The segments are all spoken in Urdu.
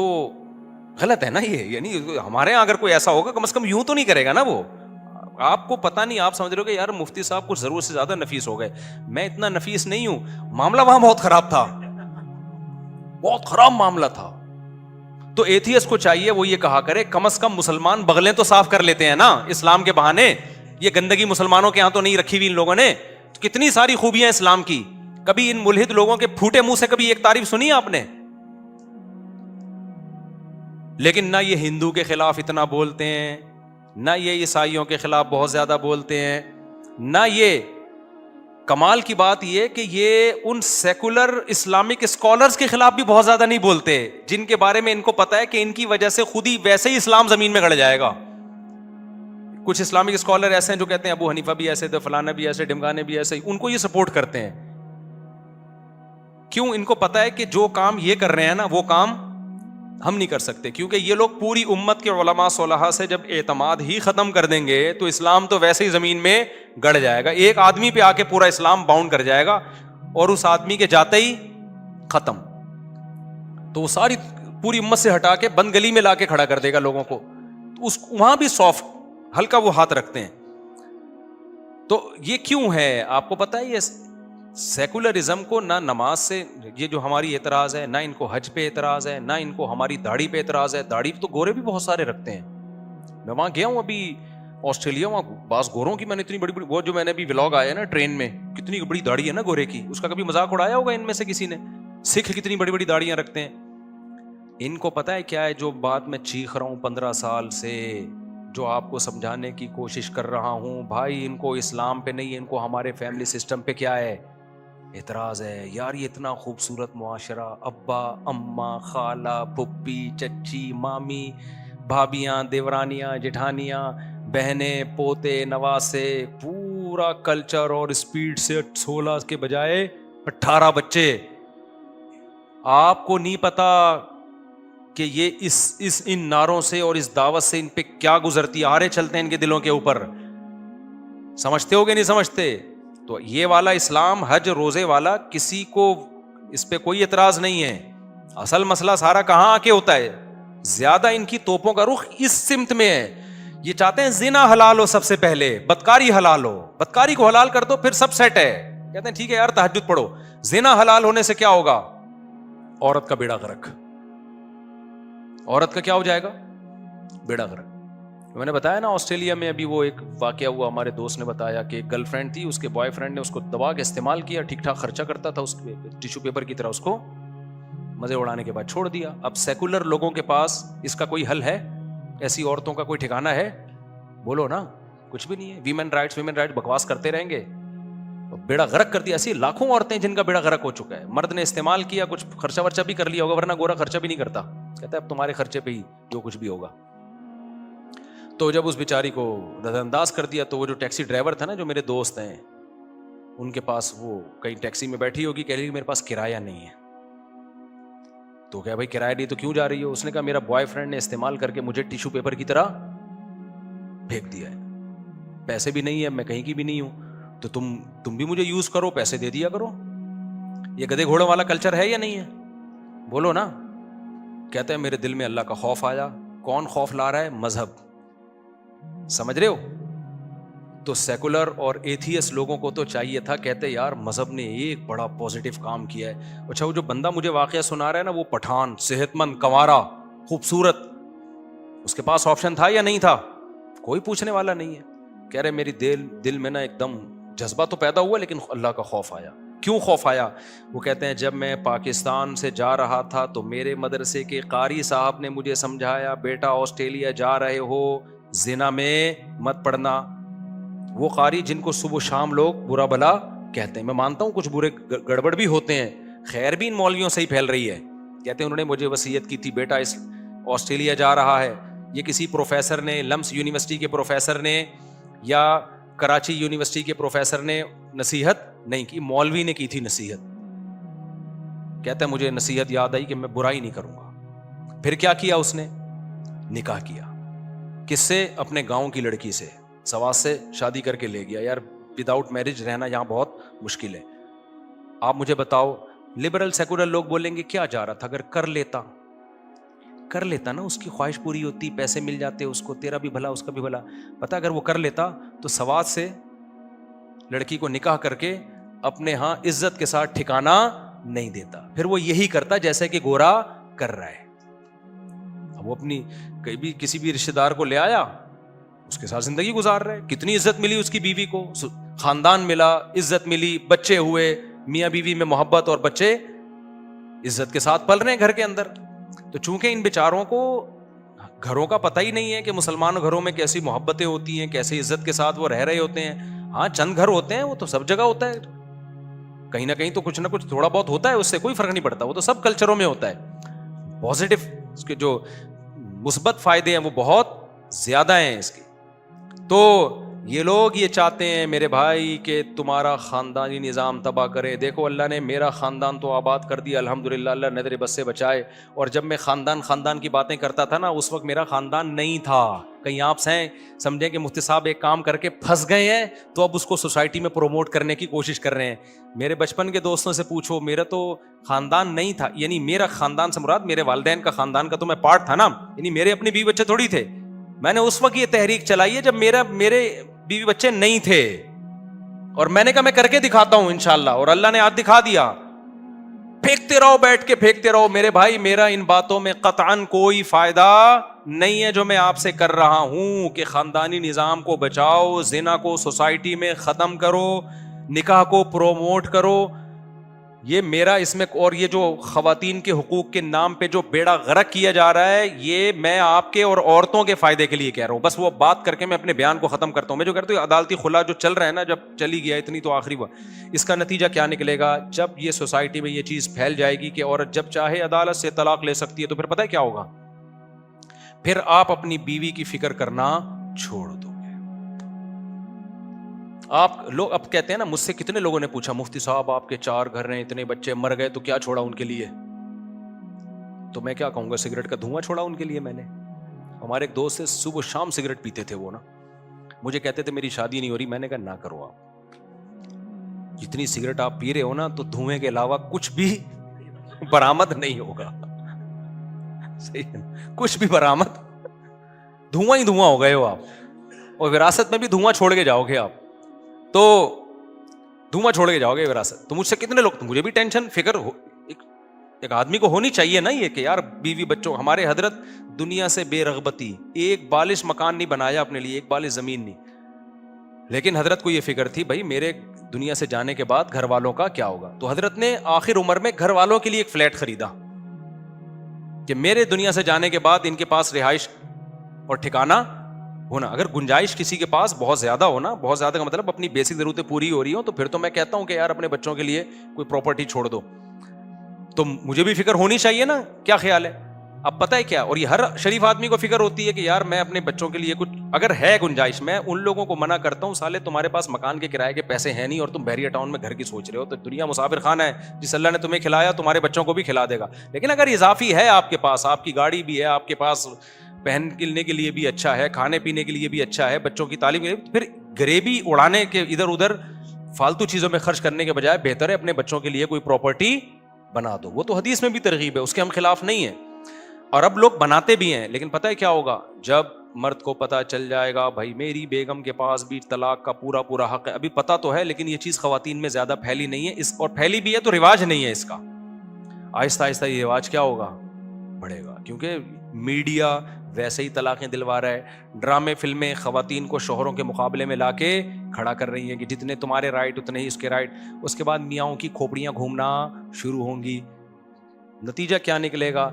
تو غلط ہے نا یہ. یعنی ہمارے یہاں اگر کوئی ایسا ہوگا کم از کم یوں تو نہیں کرے گا نا وہ. آپ کو پتا نہیں, آپ سمجھ رہے ہو کہ یار مفتی صاحب کچھ ضرورت سے زیادہ نفیس ہو گئے. میں اتنا نفیس نہیں ہوں, معاملہ وہاں بہت خراب تھا, بہت خراب معاملہ تھا. تو ایتھیس کو چاہیے وہ یہ کہا کرے کم از کم مسلمان بغلیں تو صاف کر لیتے ہیں نا اسلام کے بہانے. یہ گندگی مسلمانوں کے ہاں تو نہیں رکھی ہوئی ان لوگوں نے. کتنی ساری خوبیاں اسلام کی, کبھی ان ملحد لوگوں کے پھوٹے منہ سے کبھی ایک تعریف سنی آپ نے؟ لیکن نہ یہ ہندو کے خلاف اتنا بولتے ہیں, نہ یہ عیسائیوں کے خلاف بہت زیادہ بولتے ہیں, نہ یہ. کمال کی بات یہ کہ یہ ان سیکولر اسلامک اسکالرز کے خلاف بھی بہت زیادہ نہیں بولتے, جن کے بارے میں ان کو پتا ہے کہ ان کی وجہ سے خود ہی ویسے ہی اسلام زمین میں گڑ جائے گا. کچھ اسلامک اسکالر ایسے ہیں جو کہتے ہیں ابو حنیفہ بھی ایسے تھے, فلانا بھی ایسے, ڈمگانے بھی ایسے, ان کو یہ سپورٹ کرتے ہیں. کیوں؟ ان کو پتا ہے کہ جو کام یہ کر رہے ہیں نا وہ کام ہم نہیں کر سکتے, کیونکہ یہ لوگ پوری امت کے علماء صلحاء سے جب اعتماد ہی ختم کر دیں گے تو اسلام تو ویسے ہی زمین میں گڑ جائے گا. ایک آدمی پہ آ کے پورا اسلام باؤنڈ کر جائے گا اور اس آدمی کے جاتے ہی ختم. تو وہ ساری پوری امت سے ہٹا کے بند گلی میں لا کے کھڑا کر دے گا لوگوں کو. اس وہاں بھی سافٹ ہلکا وہ ہاتھ رکھتے ہیں. تو یہ کیوں ہے آپ کو پتا ہے؟ یہ سیکولرزم کو نہ نماز سے, یہ جو ہماری اعتراض ہے, نہ ان کو حج پہ اعتراض ہے, نہ ان کو ہماری داڑھی پہ اعتراض ہے. داڑھی تو گورے بھی بہت سارے رکھتے ہیں. میں وہاں گیا ہوں ابھی آسٹریلیا, وہاں بعض گوروں کی میں نے اتنی بڑی بڑی, وہ جو میں نے ابھی ولاگ آیا نا ٹرین میں, کتنی بڑی داڑھی ہے نا گورے کی, اس کا کبھی مذاق اڑایا ہوگا ان میں سے کسی نے؟ سکھ کتنی بڑی بڑی داڑیاں رکھتے ہیں. ان کو پتا ہے کیا ہے جو بات میں چیخ رہا ہوں 15 سال سے, جو آپ کو سمجھانے کی کوشش کر رہا ہوں بھائی, ان کو اسلام پہ نہیں, ان کو ہمارے فیملی سسٹم پہ کیا ہے اعتراض ہے. یار یہ اتنا خوبصورت معاشرہ, ابا اماں خالہ پھپھی چچی مامی بھابیاں دیورانیاں جٹھانیاں بہنیں پوتے نواسے, پورا کلچر, اور اسپیڈ سے 16 کے بجائے 18 بچے. آپ کو نہیں پتا کہ یہ اس ان نعروں سے اور اس دعوت سے ان پہ کیا گزرتی آرے چلتے ہیں ان کے دلوں کے اوپر. سمجھتے ہو کہ نہیں سمجھتے؟ تو یہ والا اسلام حج روزے والا کسی کو اس پہ کوئی اعتراض نہیں ہے. اصل مسئلہ سارا کہاں آ کے ہوتا ہے؟ زیادہ ان کی توپوں کا رخ اس سمت میں ہے. یہ چاہتے ہیں زنا حلال ہو, سب سے پہلے بدکاری حلال ہو, بدکاری کو حلال کر دو پھر سب سیٹ ہے. کہتے ہیں ٹھیک ہے یار تہجد پڑھو. زنا حلال ہونے سے کیا ہوگا؟ عورت کا بیڑا غرق. عورت کا کیا ہو جائے گا؟ بیڑا غرق. میں نے بتایا نا آسٹریلیا میں ابھی وہ ایک واقعہ ہوا, ہمارے دوست نے بتایا کہ ایک گرل فرینڈ تھی, اس کے بوائے فرینڈ نے اس کو دبا کے استعمال کیا, ٹھیک ٹھاک خرچہ کرتا تھا, اس ٹیشو پیپر کی طرح اس کو مزے اڑانے کے بعد چھوڑ دیا. اب سیکولر لوگوں کے پاس اس کا کوئی حل ہے؟ ایسی عورتوں کا کوئی ٹھکانہ ہے؟ بولو نا, کچھ بھی نہیں ہے. ویمن رائٹس بکواس کرتے رہیں گے. بیڑا غرق کر دیا. ایسی لاکھوں عورتیں جن کا بیڑا غرق ہو چکا ہے. مرد نے استعمال کیا, کچھ خرچہ ورچہ بھی کر لیا ہوگا, ورنہ گورا خرچہ بھی نہیں کرتا. کہتا ہے اب تمہارے خرچے پہ ہی جو کچھ بھی ہوگا. تو جب اس بیچاری کو نظر انداز کر دیا تو وہ جو ٹیکسی ڈرائیور تھا نا, جو میرے دوست ہیں, ان کے پاس وہ کہیں ٹیکسی میں بیٹھی ہوگی, کہہ رہی میرے پاس کرایہ نہیں ہے. تو کہا بھائی کرایہ نہیں تو کیوں جا رہی ہو؟ اس نے کہا میرا بوائے فرینڈ نے استعمال کر کے مجھے ٹیشو پیپر کی طرح پھینک دیا ہے, پیسے بھی نہیں ہے, میں کہیں کی بھی نہیں ہوں, تو تم بھی مجھے یوز کرو, پیسے دے دیا کرو. یہ گدھے گھوڑوں والا کلچر ہے یا نہیں ہے؟ بولو نا. کہتے ہیں میرے دل میں اللہ کا خوف آیا. کون خوف لا رہا ہے؟ مذہب. سمجھ رہے ہو؟ تو سیکولر اور ایتھیس لوگوں کو تو چاہیے تھا, کہتے یار مذہب نے ایک بڑا پازیٹیو کام کیا ہے. اچھا وہ جو بندہ مجھے واقعہ سنا رہا ہے نا, وہ پٹھان, صحت مند, کنوارا, خوبصورت, اس کے پاس آپشن تھا یا نہیں تھا؟ کوئی پوچھنے والا نہیں ہے. کہہ رہے میری دل میں نا ایک دم جذبہ تو پیدا ہوا, لیکن اللہ کا خوف آیا. کیوں خوف آیا؟ وہ کہتے ہیں جب میں پاکستان سے جا رہا تھا تو میرے مدرسے کے قاری صاحب نے مجھے سمجھایا, بیٹا آسٹریلیا جا رہے ہو زنا میں مت پڑنا. وہ قاری جن کو صبح و شام لوگ برا بلا کہتے ہیں, میں مانتا ہوں کچھ برے گڑبڑ بھی ہوتے ہیں, خیر بھی ان مولویوں سے ہی پھیل رہی ہے. کہتے ہیں انہوں نے مجھے وصیت کی تھی, بیٹا اس آسٹریلیا جا رہا ہے. یہ کسی پروفیسر نے, لمس یونیورسٹی کے پروفیسر نے یا کراچی یونیورسٹی کے پروفیسر نے نصیحت نہیں کی, مولوی نے کی تھی نصیحت. کہتا ہے مجھے نصیحت یاد آئی کہ میں برائی نہیں کروں گا. پھر کیا کیا اس نے؟ نکاح کیا. کس سے؟ اپنے گاؤں کی لڑکی سے, سواس سے شادی کر کے لے گیا. یار وداؤٹ میرج رہنا یہاں بہت مشکل ہے. آپ مجھے بتاؤ, لبرل سیکولر لوگ بولیں گے کیا جا رہا تھا, اگر کر لیتا کر لیتا نا, اس کی خواہش پوری ہوتی, پیسے مل جاتے اس کو, تیرا بھی بھلا اس کا بھی بھلا. پتہ اگر وہ کر لیتا تو سوات سے لڑکی کو نکاح کر کے اپنے ہاں عزت کے ساتھ ٹھکانا نہیں دیتا, پھر وہ یہی کرتا جیسے کہ گورا کر رہا ہے. وہ اپنی کبھی کسی بھی رشتہ دار کو لے آیا, اس کے ساتھ زندگی گزار رہے, کتنی عزت ملی اس کی بیوی کو, خاندان ملا, عزت ملی, بچے ہوئے, میاں بیوی میں محبت, اور بچے عزت کے ساتھ پل رہے ہیں گھر کے اندر. تو چونکہ ان بیچاروں کو گھروں کا پتہ ہی نہیں ہے کہ مسلمان گھروں میں کیسی محبتیں ہوتی ہیں, کیسے عزت کے ساتھ وہ رہ رہے ہوتے ہیں. ہاں چند گھر ہوتے ہیں, وہ تو سب جگہ ہوتا ہے, کہیں نہ کہیں تو کچھ نہ کچھ تھوڑا بہت ہوتا ہے, اس سے کوئی فرق نہیں پڑتا, وہ تو سب کلچروں میں ہوتا ہے. پازیٹو اس کے جو مثبت فائدے ہیں وہ بہت زیادہ ہیں اس کے. تو یہ لوگ یہ چاہتے ہیں میرے بھائی کہ تمہارا خاندانی نظام تباہ کرے. دیکھو اللہ نے میرا خاندان تو آباد کر دیا الحمدللہ, اللہ نظر بس سے بچائے. اور جب میں خاندان کی باتیں کرتا تھا نا, اس وقت میرا خاندان نہیں تھا. کہیں آپ سے سمجھیں کہ مفتی صاحب ایک کام کر کے پھنس گئے ہیں تو اب اس کو سوسائٹی میں پروموٹ کرنے کی کوشش کر رہے ہیں. میرے بچپن کے دوستوں سے پوچھو, میرا تو خاندان نہیں تھا. یعنی میرا خاندان سے مراد میرے والدین کا خاندان کا تو میں پارٹ تھا نا, یعنی میرے اپنے بیوی بچے تھوڑی تھے. میں نے اس وقت یہ تحریک چلائی ہے جب میرے بیوی بچے نہیں تھے, اور میں نے کہا میں کر کے دکھاتا ہوں انشاءاللہ, اور اللہ نے آج دکھا دیا. پھینکتے رہو, بیٹھ کے پھینکتے رہو. میرے بھائی میرا ان باتوں میں قطعاً کوئی فائدہ نہیں ہے جو میں آپ سے کر رہا ہوں کہ خاندانی نظام کو بچاؤ, زنا کو سوسائٹی میں ختم کرو, نکاح کو پروموٹ کرو. یہ میرا اس میں, اور یہ جو خواتین کے حقوق کے نام پہ جو بیڑا غرق کیا جا رہا ہے, یہ میں آپ کے اور عورتوں کے فائدے کے لیے کہہ رہا ہوں. بس وہ بات کر کے میں اپنے بیان کو ختم کرتا ہوں. میں جو کہتا ہوں عدالتی خلا جو چل رہا ہے نا, جب چلی گیا اتنی تو آخری بات, اس کا نتیجہ کیا نکلے گا؟ جب یہ سوسائٹی میں یہ چیز پھیل جائے گی کہ عورت جب چاہے عدالت سے طلاق لے سکتی ہے, تو پھر پتہ ہے کیا ہوگا؟ پھر آپ اپنی بیوی کی فکر کرنا چھوڑ دو. آپ لوگ اب کہتے ہیں نا, مجھ سے کتنے لوگوں نے پوچھا مفتی صاحب آپ کے 4 گھر ہیں, اتنے بچے مر گئے تو کیا چھوڑا ان کے لیے؟ تو میں کیا کہوں گا, سگریٹ کا دھواں چھوڑا ان کے لیے میں نے. ہمارے ایک دوست سے صبح شام سگریٹ پیتے تھے وہ نا, مجھے کہتے تھے میری شادی نہیں ہو رہی. میں نے کہا نہ کرو, آپ جتنی سگریٹ آپ پی رہے ہو نا, تو دھوئیں کے علاوہ کچھ بھی برآمد نہیں ہوگا. صحیح ہے, کچھ بھی برآمد, دھواں ہی دھواں ہو گئے ہو آپ, اور وراثت میں بھی دھواں چھوڑ کے جاؤ گے آپ, تو دھواں چھوڑ کے جاؤ گے وراثت. تو مجھ سے کتنے لوگ, مجھے بھی ٹینشن فکر ایک آدمی کو ہونی چاہیے نا, یہ کہ یار بیوی بچوں. ہمارے حضرت دنیا سے بے رغبتی, ایک بالش مکان نہیں بنایا اپنے لیے, ایک بالش زمین نہیں, لیکن حضرت کو یہ فکر تھی بھائی میرے دنیا سے جانے کے بعد گھر والوں کا کیا ہوگا. تو حضرت نے آخر عمر میں گھر والوں کے لیے ایک فلیٹ خریدا کہ میرے دنیا سے جانے کے بعد ان کے پاس رہائش اور ٹھکانہ ہونا. اگر گنجائش کسی کے پاس بہت زیادہ ہونا, بہت زیادہ کا مطلب اپنی بیسک ضرورتیں پوری ہو رہی ہوں, تو پھر تو میں کہتا ہوں کہ یار اپنے بچوں کے لیے کوئی پراپرٹی چھوڑ دو. تو مجھے بھی فکر ہونی چاہیے نا, کیا خیال ہے؟ اب پتہ ہے کیا, اور یہ ہر شریف آدمی کو فکر ہوتی ہے کہ یار میں اپنے بچوں کے لیے کچھ اگر ہے گنجائش. میں ان لوگوں کو منع کرتا ہوں, سالے تمہارے پاس مکان کے کرائے کے پیسے ہیں نہیں اور تم بحریہ ٹاؤن میں گھر کی سوچ رہے ہو, تو دنیا مسافر خانہ ہے, جس اللہ نے تمہیں کھلایا تمہارے بچوں کو بھی کھلا دے گا. لیکن اگر اضافی ہے آپ کے پاس, آپ کی گاڑی بھی ہے, آپ کے پاس پہننے کے لیے بھی اچھا ہے, کھانے پینے کے لیے بھی اچھا ہے, بچوں کی تعلیم کے لیے, پھر غریبی اڑانے کے ادھر ادھر فالتو چیزوں میں خرچ کرنے کے بجائے بہتر ہے اپنے بچوں کے لیے کوئی پراپرٹی بنا دو. وہ تو حدیث میں بھی ترغیب ہے, اس کے ہم خلاف نہیں ہیں, اور اب لوگ بناتے بھی ہیں. لیکن پتہ ہے کیا ہوگا, جب مرد کو پتہ چل جائے گا بھائی میری بیگم کے پاس بھی طلاق کا پورا حق ہے. ابھی پتہ تو ہے لیکن یہ چیز خواتین میں زیادہ پھیلی نہیں ہے, اس اور پھیلی بھی ہے تو رواج نہیں ہے اس کا. آہستہ آہستہ یہ رواج کیا ہوگا, بڑھے گا, کیونکہ میڈیا ویسے ہی طلاقیں دلوا رہا ہے. ڈرامے فلمیں خواتین کو شوہروں کے مقابلے میں لا کے کھڑا کر رہی ہیں کہ جتنے تمہارے رائٹ اتنے ہی اس کے رائٹ. اس کے بعد میاؤں کی کھوپڑیاں گھومنا شروع ہوں گی. نتیجہ کیا نکلے گا,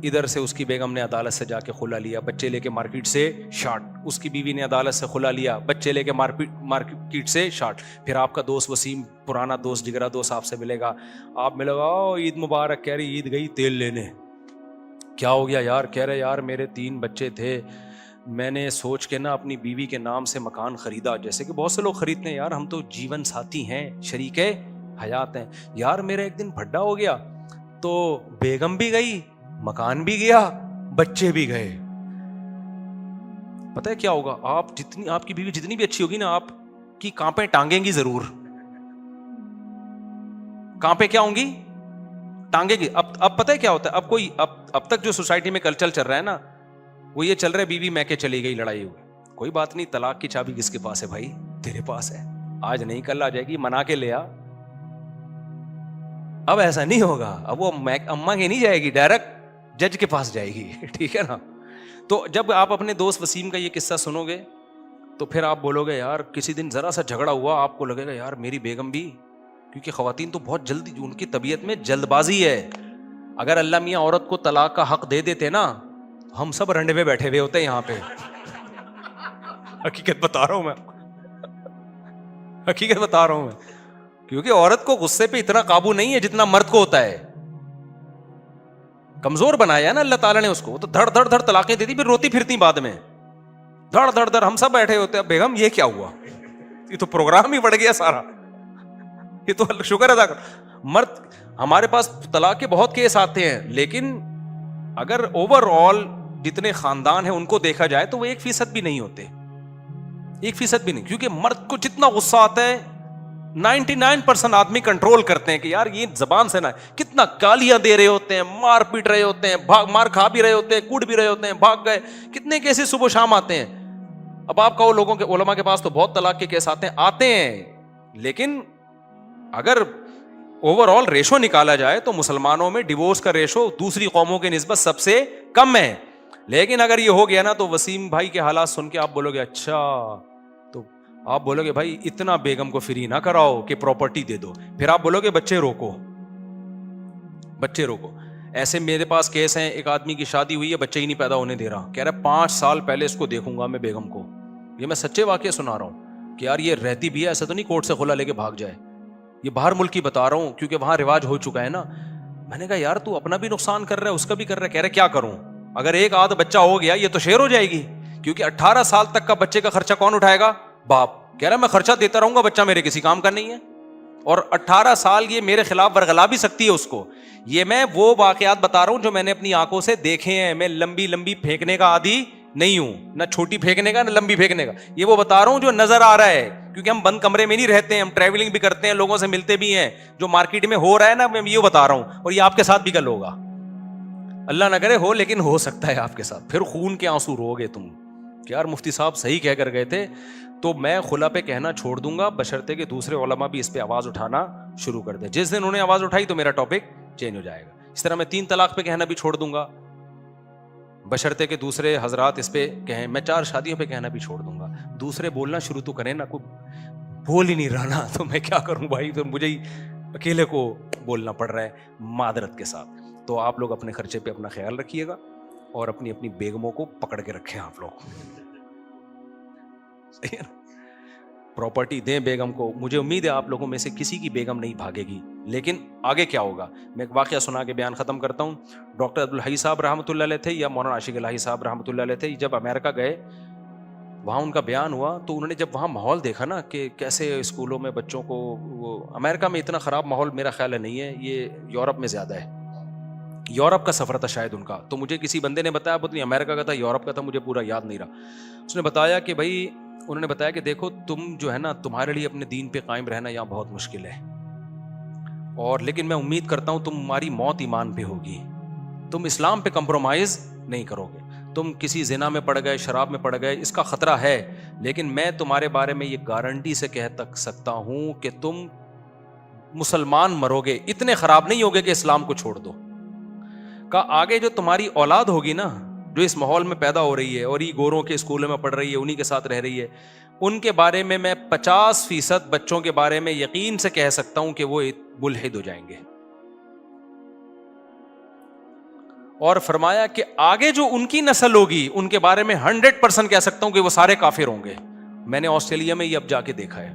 ادھر سے اس کی بیگم نے عدالت سے جا کے خلا لیا, بچے لے کے مارکیٹ سے شارٹ. اس کی بیوی نے عدالت سے خلا لیا, بچے لے کے مارکیٹ سے شارٹ. پھر آپ کا دوست وسیم, پرانا دوست, جگرا دوست آپ سے ملے گا, آپ ملے گا عید مبارک, کہہ رہی عید گئی تیل لینے. کیا ہو گیا یار؟ کہہ رہے یار میرے 3 بچے تھے, میں نے سوچ کے نا اپنی بیوی کے نام سے مکان خریدا, جیسے کہ بہت سے لوگ خریدتے ہیں, یار ہم تو جیون ساتھی ہیں, شریک حیات ہیں. یار میرا ایک دن بھڈا ہو گیا تو بیگم بھی گئی, مکان بھی گیا, بچے بھی گئے. پتہ ہے کیا ہوگا, آپ کی بیوی جتنی بھی اچھی ہوگی نا, آپ کی کانپیں ٹانگیں گی ضرور. کانپیں کیا ہوں گی؟ ٹانگے کی. اب پتہ ہے کیا ہوتا ہے, اب کوئی اب تک جو سوسائٹی میں کلچر چل رہا ہے نا, وہ یہ چل رہا ہے بیوی میں کے چلی گئی, لڑائی ہوئی, کوئی بات نہیں, طلاق کی چابی کس کے پاس ہے بھائی؟ تیرے پاس ہے. آج نہیں کل آ جائے گی, منا کے لے آ. اب ایسا نہیں ہوگا, اب وہ اماں کی نہیں جائے گی, ڈائریکٹ جج کے پاس جائے گی. ٹھیک ہے نا. تو جب آپ اپنے دوست وسیم کا یہ قصہ سنو گے تو پھر آپ بولو گے یار کسی دن ذرا سا جھگڑا ہوا, آپ کو لگے گا یار میری بیگم بھی, کیونکہ خواتین تو بہت جلدی, ان کی طبیعت میں جلد بازی ہے. اگر اللہ میاں عورت کو طلاق کا حق دے دیتے نا, ہم سب رنڈے میں بیٹھے ہوئے ہوتے ہیں یہاں پہ. حقیقت بتا رہا ہوں میں, حقیقت بتا رہا ہوں میں, کیونکہ عورت کو غصے پہ اتنا قابو نہیں ہے جتنا مرد کو ہوتا ہے. کمزور بنایا ہے نا اللہ تعالیٰ نے اس کو, تو دھڑ دھڑ دھڑ طلاقیں دیتی, پھر روتی پھرتی بعد میں, دھڑ دھڑ دھڑ. ہم سب بیٹھے ہوتے ہیں, بیگم یہ کیا ہوا, یہ تو پروگرام ہی بڑھ گیا سارا, یہ تو شکر ادا کر. مرد ہمارے پاس طلاق کے بہت کیس آتے ہیں, لیکن اگر اوور آل جتنے خاندان ہیں ان کو دیکھا جائے تو وہ 1% بھی نہیں ہوتے, 1% بھی نہیں. کیونکہ مرد کو جتنا غصہ آتا ہے 99% آدمی کنٹرول کرتے ہیں کہ یار یہ زبان سے نہ, کتنا گالیاں دے رہے ہوتے ہیں, مار پیٹ رہے ہوتے ہیں, مار کھا بھی رہے ہوتے ہیں, کوٹ بھی رہے ہوتے ہیں, بھاگ گئے, کتنے کیسے صبح شام آتے ہیں. اب آپ کہو لوگوں کے علماء کے پاس تو بہت طلاق کے کیس آتے ہیں, لیکن اگر اوور آل ریشو نکالا جائے تو مسلمانوں میں ڈیورس کا ریشو دوسری قوموں کے نسبت سب سے کم ہے. لیکن اگر یہ ہو گیا نا تو وسیم بھائی کے حالات سن کے آپ بولو گے اچھا, تو آپ بولو گے بھائی اتنا بیگم کو فری نہ کراؤ کہ پراپرٹی دے دو. پھر آپ بولو گے بچے روکو, بچے روکو. ایسے میرے پاس کیس ہیں, ایک آدمی کی شادی ہوئی ہے, بچے ہی نہیں پیدا ہونے دے رہا, کہہ رہا 5 سال پہلے اس کو دیکھوں گا میں بیگم کو. یہ میں سچے واقعے سنا رہا ہوں کہ یار یہ رہتی بھی ہے, ایسا تو نہیں کورٹ سے خلا لے کے بھاگ جائے. یہ باہر ملک کی بتا رہا ہوں کیونکہ وہاں رواج ہو چکا ہے نا. میں نے کہا یار تو اپنا بھی نقصان کر رہا ہے, اس کا بھی کر رہا ہے. کہہ رہا کیا کروں, اگر ایک آدھ بچہ ہو گیا یہ تو شیر ہو جائے گی, کیونکہ 18 سال تک کا بچے کا خرچہ کون اٹھائے گا؟ باپ. کہہ رہا میں خرچہ دیتا رہوں گا, بچہ میرے کسی کام کا نہیں ہے, اور 18 سال یہ میرے خلاف ورغلا بھی سکتی ہے اس کو. یہ میں وہ واقعات بتا رہا ہوں جو میں نے اپنی آنکھوں سے دیکھے ہیں. میں لمبی لمبی پھینکنے کا عادی نہیں ہوں, نہ چھوٹی پھینکنے کا نہ لمبی پھینکنے کا. یہ وہ بتا رہا ہوں جو نظر آ رہا ہے, کیونکہ ہم بند کمرے میں نہیں رہتے ہیں, ہم ٹریولنگ بھی کرتے ہیں, لوگوں سے ملتے بھی ہیں. جو مارکیٹ میں ہو رہا ہے نا میں یہ بتا رہا ہوں, اور یہ آپ کے ساتھ بھی کل ہوگا. اللہ نہ کرے ہو, لیکن ہو سکتا ہے آپ کے ساتھ. پھر خون کے آنسو رو گے تم کہ یار مفتی صاحب صحیح کہہ کر گئے تھے. تو میں خلا پہ کہنا چھوڑ دوں گا بشرطے کہ دوسرے علماء بھی اس پہ آواز اٹھانا شروع کر دیں. جس دن انہوں نے آواز اٹھائی تو میرا ٹاپک چینج ہو جائے گا. اس طرح میں 3 طلاق پہ کہنا بھی چھوڑ دوں گا بشرطے کہ دوسرے حضرات اس پہ کہیں. میں 4 شادیوں پہ کہنا بھی چھوڑ دوں گا. دوسرے بولنا شروع تو کریں نا, کوئی بول ہی نہیں رہا نا, تو میں کیا کروں بھائی, تو مجھے ہی اکیلے کو بولنا پڑ رہا ہے معذرت کے ساتھ. تو آپ لوگ اپنے خرچے پہ اپنا خیال رکھیے گا, اور اپنی اپنی بیگموں کو پکڑ کے رکھیں آپ لوگ, صحیح ہے نا. پراپرٹی دیں بیگم کو. مجھے امید ہے آپ لوگوں میں سے کسی کی بیگم نہیں بھاگے گی. لیکن آگے کیا ہوگا, میں ایک واقعہ سنا کے بیان ختم کرتا ہوں. ڈاکٹر عبدالحی صاحب رحمۃ اللہ علیہ تھے, یا مولانا عاشق الہی صاحب رحمۃ اللہ علیہ تھے. جب امریکہ گئے, وہاں ان کا بیان ہوا, تو انہوں نے جب وہاں ماحول دیکھا نا کہ کیسے اسکولوں میں بچوں کو, وہ امریکہ میں اتنا خراب ماحول میرا خیال ہے نہیں ہے, یہ یورپ میں زیادہ ہے. یورپ کا سفر تھا شاید ان کا, تو مجھے کسی بندے نے بتایا, پتہ نہیں امریکہ کا تھا یورپ کا تھا, مجھے پورا یاد نہیں رہا. اس نے بتایا کہ بھائی, انہوں نے بتایا کہ دیکھو تم جو ہے نا, تمہارے لیے اپنے دین پہ قائم رہنا یہاں بہت مشکل ہے, اور لیکن میں امید کرتا ہوں تمہاری موت ایمان پہ ہوگی. تم اسلام پہ کمپرومائز نہیں کرو گے. تم کسی زنا میں پڑ گئے, شراب میں پڑ گئے, اس کا خطرہ ہے, لیکن میں تمہارے بارے میں یہ گارنٹی سے کہہ سکتا ہوں کہ تم مسلمان مرو گے, اتنے خراب نہیں ہوگے کہ اسلام کو چھوڑ دو. کا آگے جو تمہاری اولاد ہوگی نا, جو اس ماحول میں پیدا ہو رہی ہے, اور یہ گوروں کے اسکولوں میں پڑھ رہی ہے, انہی کے ساتھ رہ رہی ہے, ان کے بارے میں 50% بچوں کے بارے میں یقین سے کہہ سکتا ہوں کہ وہ ملحد ہو جائیں گے. اور فرمایا کہ آگے جو ان کی نسل ہوگی ان کے بارے میں 100% کہہ سکتا ہوں کہ وہ سارے کافر ہوں گے. میں نے آسٹریلیا میں یہ اب جا کے دیکھا ہے.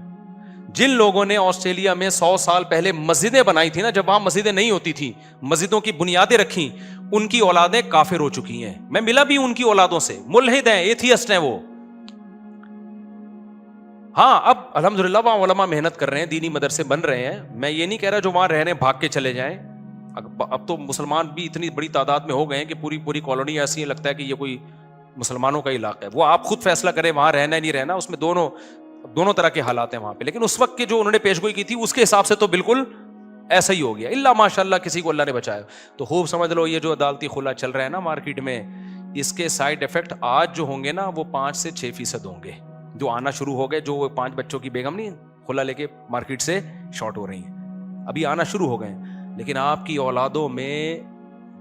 جن لوگوں نے آسٹریلیا میں 100 سال پہلے مسجدیں بنائی تھی نا, جب وہاں مسجدیں نہیں ہوتی تھی, مسجدوں کی بنیادیں رکھی, ان کی اولادیں کافر ہو چکی ہیں. میں ملا بھی ان کی اولادوں سے, ملحد ہیں, ایتھیسٹ ہیں وہ. ہاں اب الحمدللہ وہاں علماء محنت کر رہے ہیں, دینی مدرسے بن رہے ہیں. میں یہ نہیں کہہ رہا جو وہاں رہ رہے ہیں بھاگ کے چلے جائیں. اب تو مسلمان بھی اتنی بڑی تعداد میں ہو گئے ہیں کہ پوری کالونی ایسی لگتا ہے کہ یہ کوئی مسلمانوں کا علاقہ ہے. وہ آپ خود فیصلہ کریں وہاں رہنا ہے نہیں رہنا, اس میں دونوں طرح کے حالات ہیں وہاں پہ. لیکن اس وقت کے جو انہوں نے پیش گوئی کی تھی اس کے حساب سے تو بالکل ایسا ہی ہو گیا, اللہ ماشاء اللہ کسی کو اللہ نے بچایا. تو خوب سمجھ لو یہ جو عدالتی خلا چل رہا ہے نا مارکیٹ میں, اس کے سائڈ افیکٹ آج جو ہوں گے نا وہ 5 سے 6% ہوں گے, جو آنا شروع ہو گئے. جو 5 بچوں کی بیگم نہیں خلا لے کے مارکیٹ سے شارٹ ہو رہی ہیں, ابھی آنا شروع ہو گئے ہیں. لیکن آپ کی اولادوں میں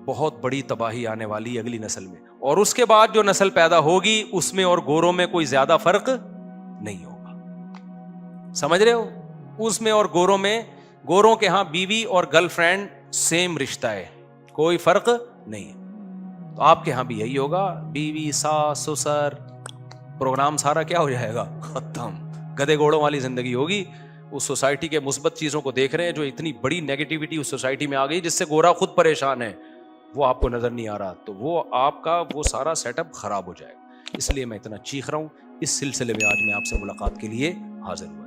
بہت بڑی تباہی آنے والی اگلی نسل میں, اور اس کے بعد جو نسل پیدا ہوگی اس میں اور گوروں میں کوئی زیادہ فرق نہیں ہوگا. سمجھ رہے ہو, اس میں اور گوروں میں, گوروں کے ہاں بیوی اور گرل فرینڈ سیم رشتہ ہے, کوئی فرق نہیں ہے. تو آپ کے ہاں بھی یہی ہوگا, بیوی ساس سسر, پروگرام سارا کیا ہو جائے گا, ختم. گدے گھوڑوں والی زندگی ہوگی. اس سوسائٹی کے مثبت چیزوں کو دیکھ رہے ہیں, جو اتنی بڑی نیگیٹیوٹی اس سوسائٹی میں آ گئی جس سے گورا خود پریشان ہے, وہ آپ کو نظر نہیں آ رہا, تو وہ آپ کا وہ سارا سیٹ اپ خراب ہو جائے گا. اس لیے میں اتنا چیخ رہا ہوں. اس سلسلے میں آج میں آپ سے ملاقات کے لیے حاضر ہوا.